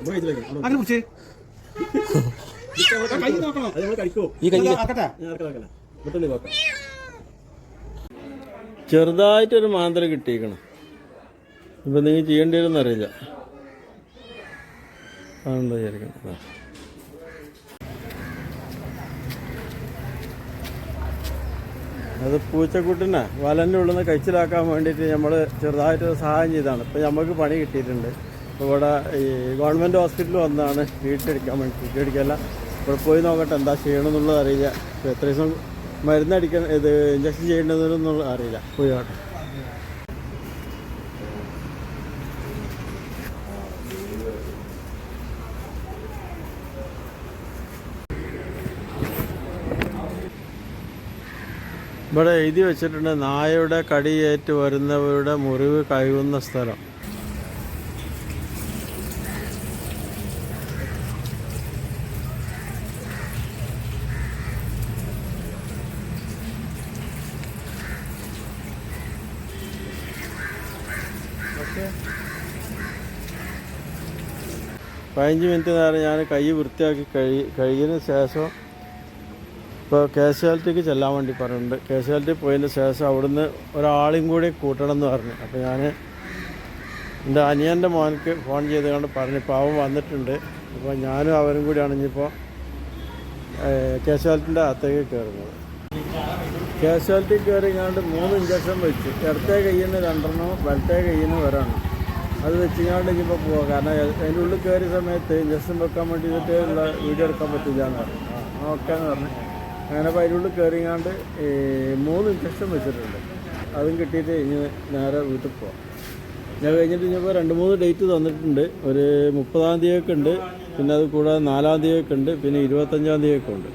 അങ്ങനെ കുറിച്ച് ചെറുതായിട്ടൊരു മാന്തര കിട്ടിയിരിക്കണം. ഇപ്പം നിങ്ങൾ ചെയ്യേണ്ടി വരുമെന്ന് അറിയില്ല. ആണെന്ന് വിചാരിക്കണം. അത് പൂച്ചക്കുട്ടിനെ വലൻ്റെ ഉള്ളിൽ നിന്ന് കഴിച്ചിലാക്കാൻ വേണ്ടിയിട്ട് നമ്മൾ ചെറുതായിട്ടൊരു സഹായം ചെയ്താണ്. ഇപ്പം നമുക്ക് പണി കിട്ടിയിട്ടുണ്ട്. ഇപ്പോൾ ഇവിടെ ഈ ഗവൺമെൻറ് ഹോസ്പിറ്റലിൽ വന്നതാണ് വീട്ടിലെടുക്കാൻ വേണ്ടി. വീട്ടിലെടുക്കല്ല, ഇവിടെ പോയി നോക്കട്ടെ എന്താ ചെയ്യണമെന്നുള്ളത് അറിയില്ല. ഇപ്പോൾ എത്ര ദിവസം മരുന്നടിക്കണം, ഇത് ഇഞ്ചക്ഷൻ ചെയ്യേണ്ടതെന്നുള്ളത് അറിയില്ല. പോയി നോട്ടെ. ഇവിടെ എഴുതി വെച്ചിട്ടുണ്ട് നായയുടെ കടിയേറ്റ് വരുന്നവരുടെ മുറിവ് കഴുകുന്ന സ്ഥലം. ഓക്കെ, 15 മിനിറ്റ് നേരം ഞാൻ കൈ വൃത്തിയാക്കി കഴുകിയതിന് ശേഷം ഇപ്പോൾ കാഷ്വാലിറ്റിക്ക് ചെല്ലാൻ വേണ്ടി പറഞ്ഞിട്ടുണ്ട്. കാഷ്വാലിറ്റി പോയതിന് ശേഷം അവിടുന്ന് ഒരാളെയും കൂടി കൂട്ടണം എന്ന് പറഞ്ഞു. അപ്പോൾ ഞാൻ എൻ്റെ അനിയൻ്റെ മോനക്ക് ഫോൺ ചെയ്ത് കൊണ്ട് പറഞ്ഞു. ഇപ്പോൾ അവൻ വന്നിട്ടുണ്ട്. അപ്പോൾ ഞാനും അവരും കൂടിയാണ് ഇനിയിപ്പോൾ കാഷ്വാലിറ്റിൻ്റെ അകത്തേക്ക് കയറുന്നത്. കാഷ്വാലിറ്റി കയറിങ്ങാണ്ട് 3 ഇഞ്ചക്ഷൻ വെച്ച്, ഇടത്തെ കയ്യിൽ നിന്ന് 2 വലത്തെ കയ്യിൽ നിന്ന് ഒരെണ്ണം അത് വെച്ചിങ്ങാണ്ട് ഇനിയിപ്പോൾ പോവാം. കാരണം അതിൻ്റെ ഉള്ളിൽ കയറിയ സമയത്ത് ഇഞ്ചക്ഷൻ വെക്കാൻ വേണ്ടിയിട്ട് ഉള്ള വീഡിയോ എടുക്കാൻ പറ്റില്ല എന്ന് പറഞ്ഞു. ഓക്കെ എന്ന് പറഞ്ഞു. അങ്ങനെ അപ്പോൾ അതിനുള്ളിൽ കയറിങ്ങാണ്ട് 3 ഇഞ്ചക്ഷൻ വെച്ചിട്ടുണ്ട്. അതും കിട്ടിയിട്ട് ഇനി നേരെ വീട്ടിൽ പോവാം. ഞാൻ കഴിഞ്ഞിട്ട് ഇനിയിപ്പോൾ 2-3 ഡേറ്റ് തന്നിട്ടുണ്ട്. ഒരു 30-ാം തീയതിയൊക്കെ ഉണ്ട്, പിന്നെ അത് കൂടാതെ 4-ാം തീയതിയൊക്കെ ഉണ്ട്, പിന്നെ 25-ാം തീയതിയൊക്കെ ഉണ്ട്.